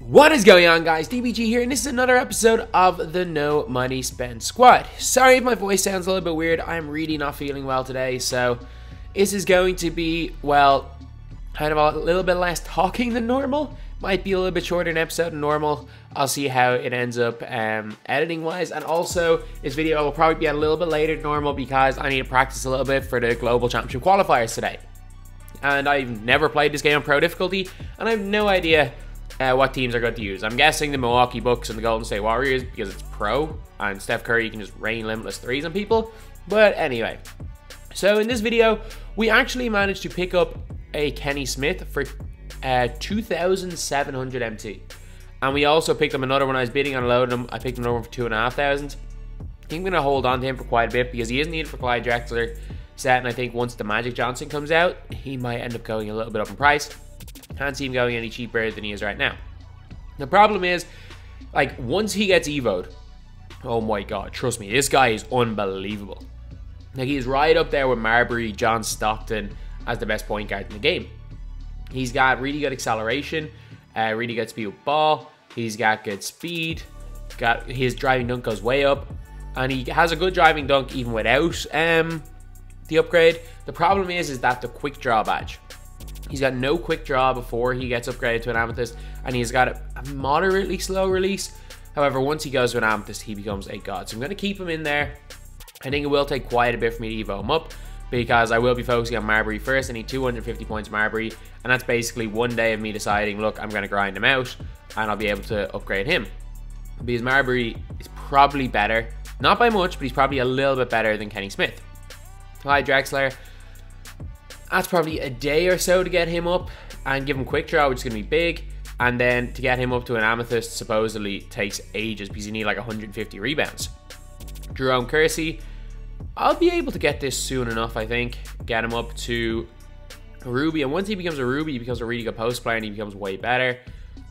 What is going on, guys? DBG here, and this is another episode of the No Money Spent Squad. Sorry if my voice sounds a little bit weird. I'm really not feeling well today, so this is going to be, well, kind of a little bit less talking than normal. Might be a little bit shorter an episode than normal. I'll see how it ends up editing-wise, and also this video will probably be a little bit later than normal because I need to practice a little bit for the Global Championship qualifiers today. And I've never played this game on pro difficulty, and I have no idea what teams are going to use. I'm guessing the Milwaukee Bucks and the Golden State Warriors because it's pro, and Steph Curry can just rain limitless threes on people. But anyway, so in this video, we actually managed to pick up a Kenny Smith for 2,700 MT. And we also picked up another one. I was bidding on a load of them. I picked another one for 2,500. I think I'm going to hold on to him for quite a bit because he is needed for Clyde Drexler set, and I think once the Magic Johnson comes out, he might end up going a little bit up in price. Can't see him going any cheaper than he is right now. The problem is, like, once he gets EVO'd, oh my god, trust me, this guy is unbelievable. Like, he's right up there with Marbury, John Stockton as the best point guard in the game. He's got really good acceleration, really good speed with ball. He's got good speed. Got his driving dunk goes way up, and he has a good driving dunk even without the upgrade. The problem is that the quick draw badge. He's got no quick draw before he gets upgraded to an Amethyst, and he's got a moderately slow release. However, once he goes to an Amethyst, he becomes a god. So I'm going to keep him in there. I think it will take quite a bit for me to evo him up because I will be focusing on Marbury first. I need 250 points Marbury, and that's basically one day of me deciding, look, I'm going to grind him out, and I'll be able to upgrade him. Because Marbury is probably better, not by much, but he's probably a little bit better than Kenny Smith. Clyde Drexler, that's probably a day or so to get him up and give him quick draw, which is going to be big. And then to get him up to an Amethyst supposedly takes ages because you need like 150 rebounds. Jerome Kersey, I'll be able to get this soon enough, I think. Get him up to a Ruby. And once he becomes a Ruby, he becomes a really good post player and he becomes way better.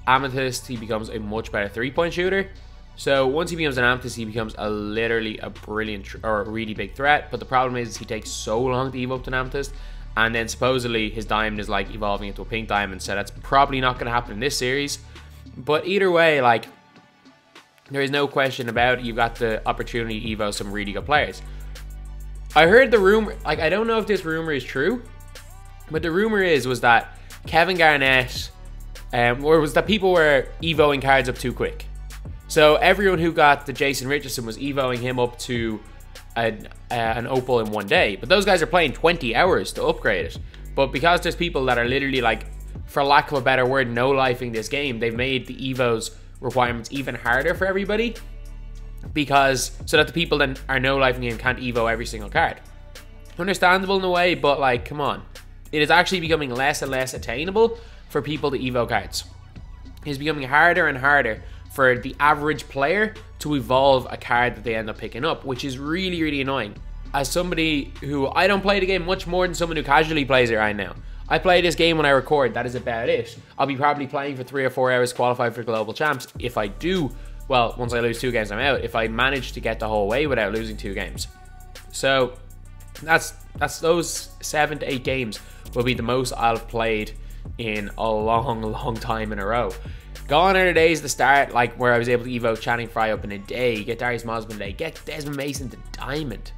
Amethyst, he becomes a much better three-point shooter. So once he becomes an Amethyst, he becomes literally a brilliant or a really big threat. But the problem is he takes so long to evolve up to an Amethyst. And then supposedly his diamond is like evolving into a pink diamond. So that's probably not going to happen in this series. But either way, like, there is no question about it. You've got the opportunity to evo some really good players. I heard the rumor, like, I don't know if this rumor is true, but the rumor was that Kevin Garnett, or was that people were evoing cards up too quick. So everyone who got the Jason Richardson was evoing him up to an opal in one day, but those guys are playing 20 hours to upgrade it. But because there's people that are literally, like, for lack of a better word, no-lifing this game, they've made the evos requirements even harder for everybody, because so that the people that are no-lifing the game can't evo every single card. Understandable in a way, but, like, come on, it is actually becoming less and less attainable for people to evo cards. It's becoming harder and harder for the average player to evolve a card that they end up picking up, which is really, really annoying. As somebody who, I don't play the game much more than someone who casually plays it right now. I play this game when I record, that is about it. I'll be probably playing for 3 or 4 hours, qualify for global champs. If I do, well, once I lose 2 games, I'm out. If I manage to get the whole way without losing 2 games. So that's those 7 to 8 games will be the most I'll have played in a long time in a row. Gone are the days, the start, like, where I was able to evo Channing Frye up in a day, get Darius Mosman in a day, get Desmond Mason to diamond.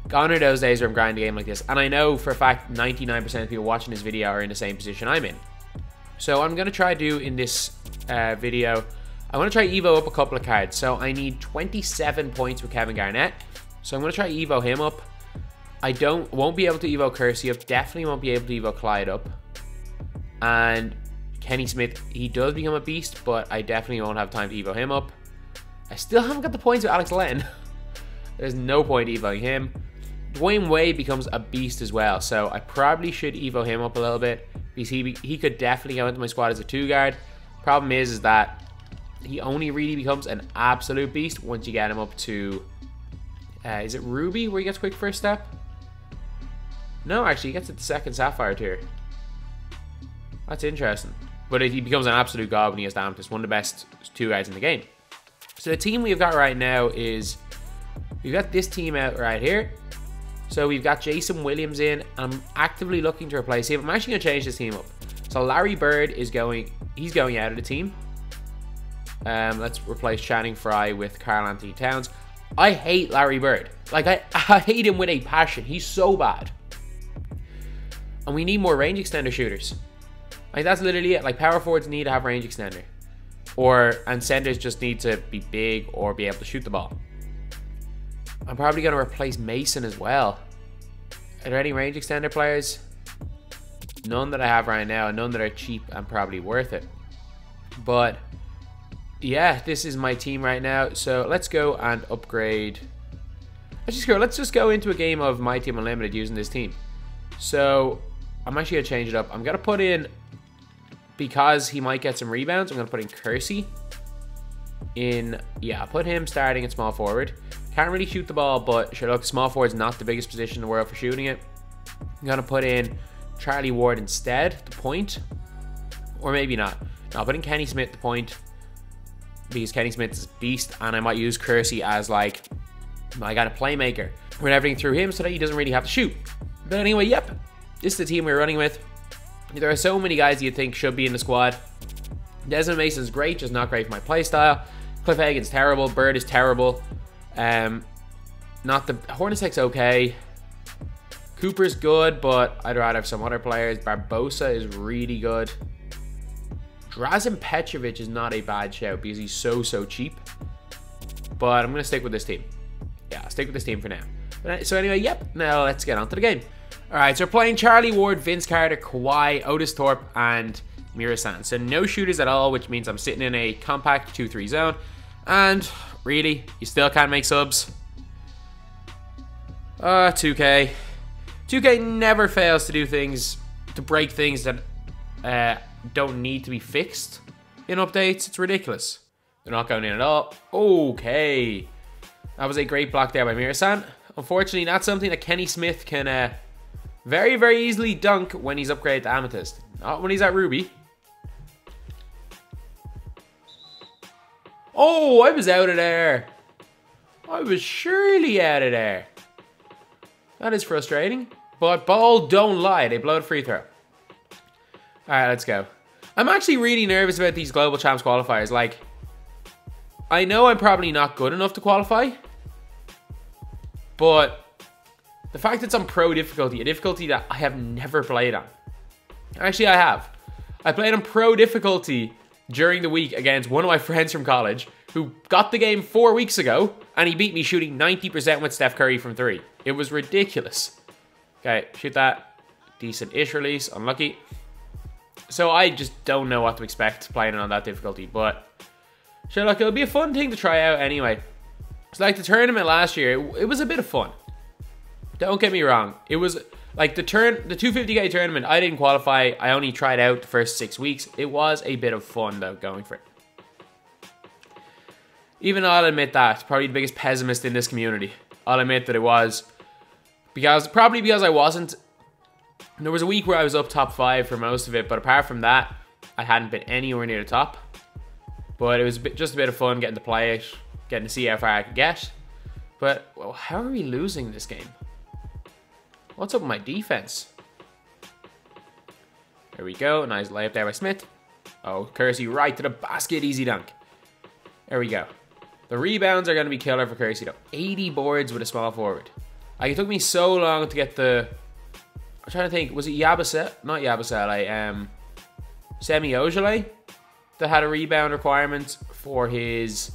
Gone are those days where I'm grinding a game like this, and I know for a fact 99% of people watching this video are in the same position I'm in. So I'm going to try to do in this video, I want to try evo up a couple of cards. So I need 27 points with Kevin Garnett, so I'm going to try evo him up. I won't be able to evo Kersey up, definitely won't be able to evo Clyde up. And Kenny Smith, he does become a beast, but I definitely won't have time to evo him up. I still haven't got the points with Alex Len. There's no point evoing him. Dwayne Wade becomes a beast as well, so I probably should evo him up a little bit because he could definitely go into my squad as a 2-guard. Problem is that he only really becomes an absolute beast once you get him up to, is it Ruby where he gets quick first step? No, actually, he gets it the 2nd Sapphire tier. That's interesting. But he becomes an absolute god when he has the Amethyst, one of the best 2 guys in the game. So the team we've got right now is, we've got this team out right here. So we've got Jason Williams in. I'm actively looking to replace him. I'm actually going to change this team up. So Larry Bird is he's going out of the team. Let's replace Channing Frye with Karl Anthony Towns. I hate Larry Bird. Like, I hate him with a passion. He's so bad. And we need more range extender shooters. Like, that's literally it. Like, power forwards need to have range extender. And centers just need to be big or be able to shoot the ball. I'm probably going to replace Mason as well. Are there any range extender players? None that I have right now. None that are cheap and probably worth it. But yeah, this is my team right now. So let's go and upgrade. Let's just go into a game of MyTEAM Unlimited using this team. So I'm actually going to change it up. I'm going to put in, because he might get some rebounds, I'm going to put in Kersey. Yeah, put him starting at small forward. Can't really shoot the ball, but sure, look, small forward's not the biggest position in the world for shooting it. I'm going to put in Charlie Ward instead, the point. Or maybe not. No, I'll put in Kenny Smith, the point. Because Kenny Smith is a beast, and I might use Kersey as, like, I got a playmaker. Run everything through him so that he doesn't really have to shoot. But anyway, yep. This is the team we're running with. There are so many guys you think should be in the squad. Desmond Mason's great, just not great for my playstyle. Cliff Hagan's terrible. Bird is terrible. Hornacek's okay. Cooper's good, but I'd rather have some other players. Barbosa is really good. Drazen Petrovic is not a bad shout because he's so cheap. But I'm going to stick with this team. Yeah, I'll stick with this team for now. So anyway, yep. Now let's get on to the game. Alright, so we're playing Charlie Ward, Vince Carter, Kawhi, Otis Thorpe, and Mirasan. So no shooters at all, which means I'm sitting in a compact 2-3 zone. And really, you still can't make subs. 2K. 2K never fails to do things, to break things that don't need to be fixed in updates. It's ridiculous. They're not going in at all. Okay. That was a great block there by Mirasan. Unfortunately, not something that Kenny Smith can very easily dunk when he's upgraded to Amethyst. Not when he's at Ruby. Oh, I was out of there. I was surely out of there. That is frustrating. But ball don't lie. They blow a free throw. Alright, let's go. I'm actually really nervous about these Global Champs qualifiers. Like, I know I'm probably not good enough to qualify. But the fact it's on pro difficulty, a difficulty that I have never played on. Actually, I have. I played on pro difficulty during the week against one of my friends from college who got the game 4 weeks ago, and he beat me shooting 90% with Steph Curry from 3. It was ridiculous. Okay, shoot that. Decent-ish release. Unlucky. So I just don't know what to expect playing on that difficulty, but sure, look, it'll be a fun thing to try out anyway. It's like the tournament last year. It was a bit of fun. Don't get me wrong. It was like the 250k tournament. I didn't qualify. I only tried out the first 6 weeks. It was a bit of fun though, going for it. Even I'll admit that. Probably the biggest pessimist in this community. I'll admit that it was. Probably because I wasn't. There was a week where I was up top 5 for most of it, but apart from that, I hadn't been anywhere near the top. But it was just a bit of fun getting to play it, getting to see how far I could get. But well, how are we losing this game? What's up with my defense? There we go. Nice layup there by Smith. Oh, Kersey right to the basket. Easy dunk. There we go. The rebounds are going to be killer for Kersey though. 80 boards with a small forward. Like, it took me so long to get the... I'm trying to think. Was it Yabusele? Not Yabusele. Semi Ojale that had a rebound requirement for his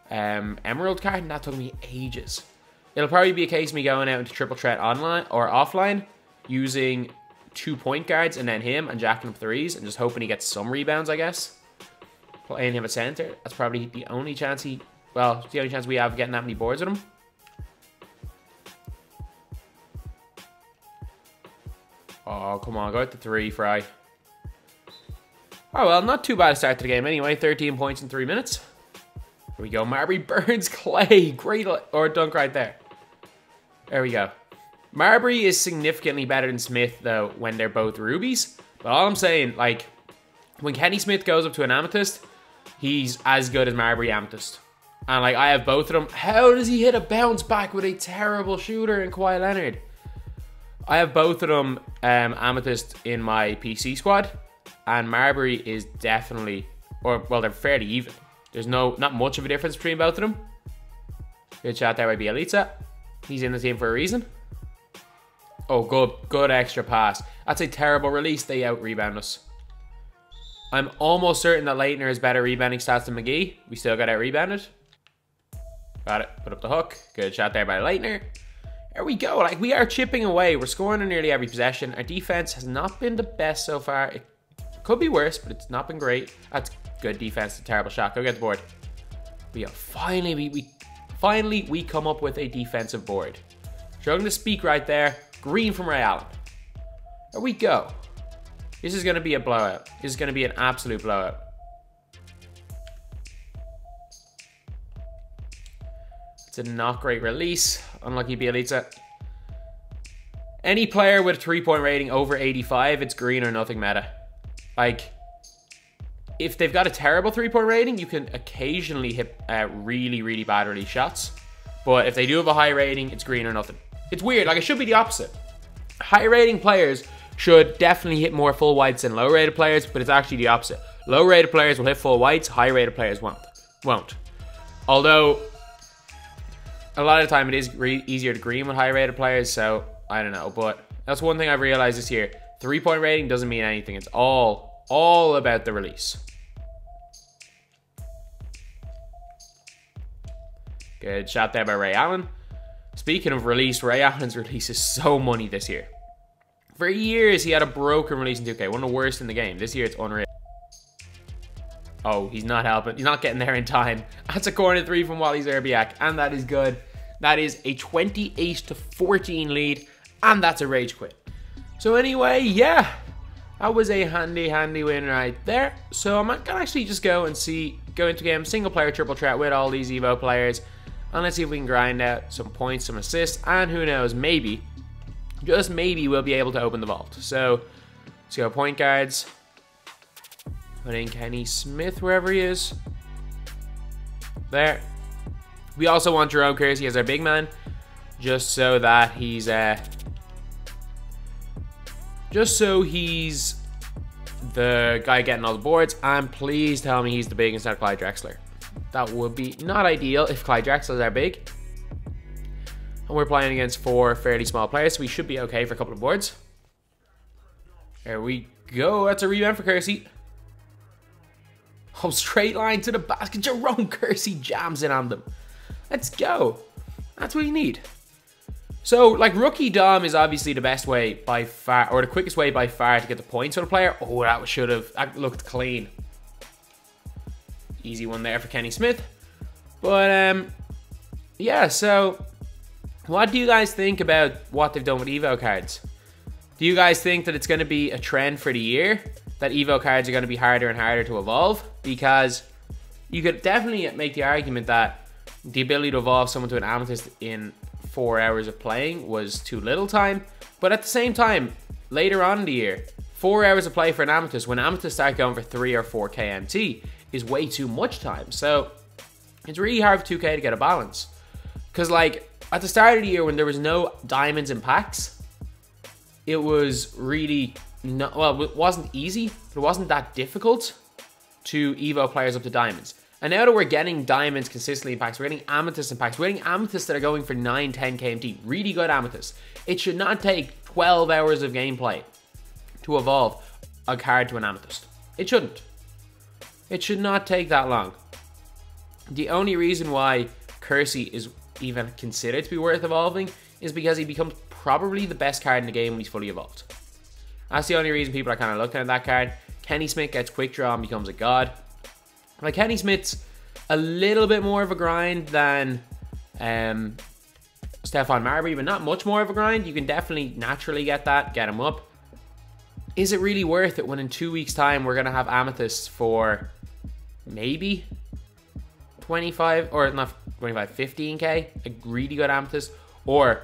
Emerald card, and that took me ages. It'll probably be a case of me going out into triple threat online or offline, using 2 point guards and then him and jacking up threes and just hoping he gets some rebounds, I guess. Playing him at center. That's probably the only chance it's the only chance we have of getting that many boards with him. Oh, come on. Go at the 3, Fry. Oh, well, not too bad a start to the game anyway. 13 points in 3 minutes. Here we go. Marbury burns Clay. Great dunk right there. There we go. Marbury is significantly better than Smith, though, when they're both rubies. But all I'm saying, like, when Kenny Smith goes up to an amethyst, he's as good as Marbury amethyst. And, like, I have both of them. How does he hit a bounce back with a terrible shooter in Kawhi Leonard? I have both of them amethyst in my PC squad. And Marbury is definitely, well, they're fairly even. There's not much of a difference between both of them. Good shot there by Bielitsa. He's in the team for a reason. Oh, good extra pass. That's a terrible release. They out-rebound us. I'm almost certain that Leitner has better rebounding stats than McGee. We still got out-rebounded. Got it. Put up the hook. Good shot there by Leitner. There we go. Like, we are chipping away. We're scoring in nearly every possession. Our defense has not been the best so far. It could be worse, but it's not been great. That's good defense. A terrible shot. Go get the board. We are finally we come up with a defensive board. Struggling to speak right there. Green from Ray Allen. There we go. This is going to be a blowout. This is going to be an absolute blowout. It's a not great release. Unlucky Bielitsa. Any player with a 3-point rating over 85, it's green or nothing meta. Like, if they've got a terrible 3-point rating, you can occasionally hit really, really bad release shots. But if they do have a high rating, it's green or nothing. It's weird. Like, it should be the opposite. High rating players should definitely hit more full whites than low rated players, but it's actually the opposite. Low rated players will hit full whites, high rated players won't. Although, a lot of the time it is easier to green with high rated players, so I don't know. But that's one thing I've realized this year. 3-point rating doesn't mean anything. It's all about the release. Good shot there by Ray Allen. Speaking of release, Ray Allen's release is so money this year. For years, he had a broken release in 2K. One of the worst in the game. This year, it's unreal. Oh, he's not helping. He's not getting there in time. That's a corner 3 from Wally Zerbiak, and that is good. That is a 28-14 lead, and that's a rage quit. So anyway, yeah. That was a handy win right there. So I'm going to actually just go into game, single player triple threat with all these EVO players. And let's see if we can grind out some points, some assists, and who knows, maybe, just maybe, we'll be able to open the vault. So let's go point guards. Put in Kenny Smith wherever he is. There. We also want Jerome Kersey as our big man, just so that he's the guy getting all the boards. And please tell me he's the big instead of Clyde Drexler. That would be not ideal if Clyde Drexler is our big. And we're playing against 4 fairly small players, so we should be okay for a couple of boards. There we go. That's a rebound for Kersey. Oh, straight line to the basket. Jerome Kersey jams in on them. Let's go. That's what you need. So, like, rookie Dom is obviously the best way by far, or the quickest way by far to get the points for the player. Oh, that looked clean. Easy one there for Kenny Smith. But, yeah, so what do you guys think about what they've done with EVO cards? Do you guys think that it's going to be a trend for the year, that EVO cards are going to be harder and harder to evolve? Because you could definitely make the argument that the ability to evolve someone to an Amethyst in 4 hours of playing was too little time. But at the same time, later on in the year, 4 hours of play for an Amethyst, when Amethysts start going for 3 or 4 KMT, is way too much time. So it's really hard for 2K to get a balance. Because, like, at the start of the year when there was no diamonds in packs, it was really not, well, it wasn't easy, but it wasn't that difficult to EVO players up to diamonds. And now that we're getting diamonds consistently in packs, we're getting amethysts in packs, we're getting amethysts that are going for 9, 10 KMT, really good amethysts. It should not take 12 hours of gameplay to evolve a card to an amethyst. It shouldn't. It should not take that long. The only reason why Kersey is even considered to be worth evolving is because he becomes probably the best card in the game when he's fully evolved. That's the only reason people are kind of looking at that card. Kenny Smith gets quick draw and becomes a god. Like, Kenny Smith's a little bit more of a grind than Stephon Marbury, but not much more of a grind. You can definitely naturally get him up. Is it really worth it when in 2 weeks' time we're going to have amethysts for maybe 25, or not 25, 15k, a really good amethyst? Or,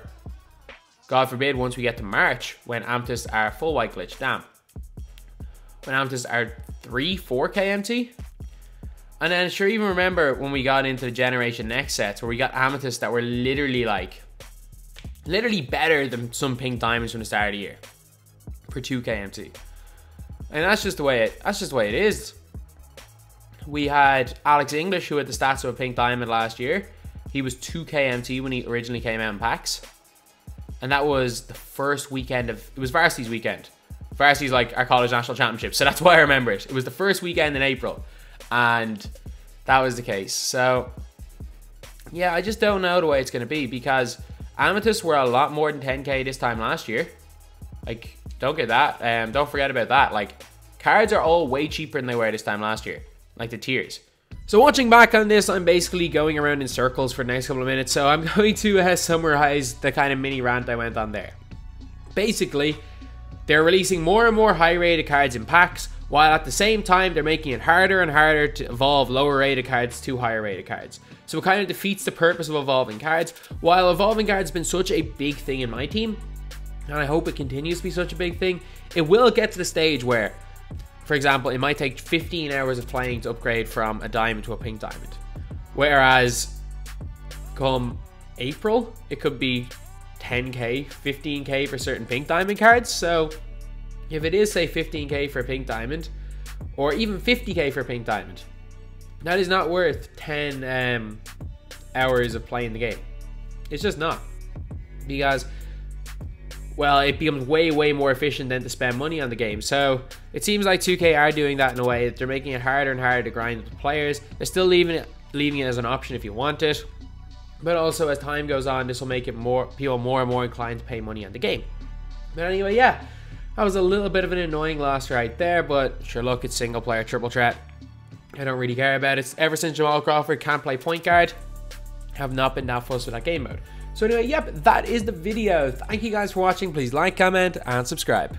God forbid, once we get to March, when amethysts are full white glitch, damn. When amethysts are 3, 4 KMT? And then, sure, even remember when we got into the Generation Next sets, where we got amethysts that were literally better than some pink diamonds from the start of the year for 2 KMT. And that's just the way it is. We had Alex English, who had the stats of a pink diamond last year. He was 2K when he originally came out in packs. And that was the first weekend of... It was Varsity's weekend. Varsity's like our college national championship, so that's why I remember it. It was the first weekend in April. And that was the case. So, yeah, I just don't know the way it's going to be, because Amethysts were a lot more than 10k this time last year. Like, don't get that. Don't forget about that. Like, cards are all way cheaper than they were this time last year. Like the tiers. So watching back on this, I'm basically going around in circles for the next couple of minutes. So I'm going to summarize the kind of mini rant I went on there. Basically, they're releasing more and more high rated cards in packs, while at the same time they're making it harder and harder to evolve lower rated cards to higher rated cards. So it kind of defeats the purpose of evolving cards. While evolving cards has been such a big thing in my team, and I hope it continues to be such a big thing, it will get to the stage where, for example, it might take 15 hours of playing to upgrade from a diamond to a pink diamond. Whereas, come April, it could be 10k, 15k for certain pink diamond cards. So, if it is, say, 15k for a pink diamond, or even 50k for a pink diamond, that is not worth 10 hours of playing the game. It's just not. Because, well, it becomes way, way more efficient than to spend money on the game. So it seems like 2K are doing that in a way that they're making it harder and harder to grind with the players. They're still leaving it as an option if you want it. But also, as time goes on, this will make it people more and more inclined to pay money on the game. But anyway, yeah, that was a little bit of an annoying loss right there. But sure, look, it's single player triple threat. I don't really care about it. Ever since Jamal Crawford can't play point guard, have not been that fussed with that game mode. So anyway, yep, that is the video. Thank you guys for watching. Please like, comment, and subscribe.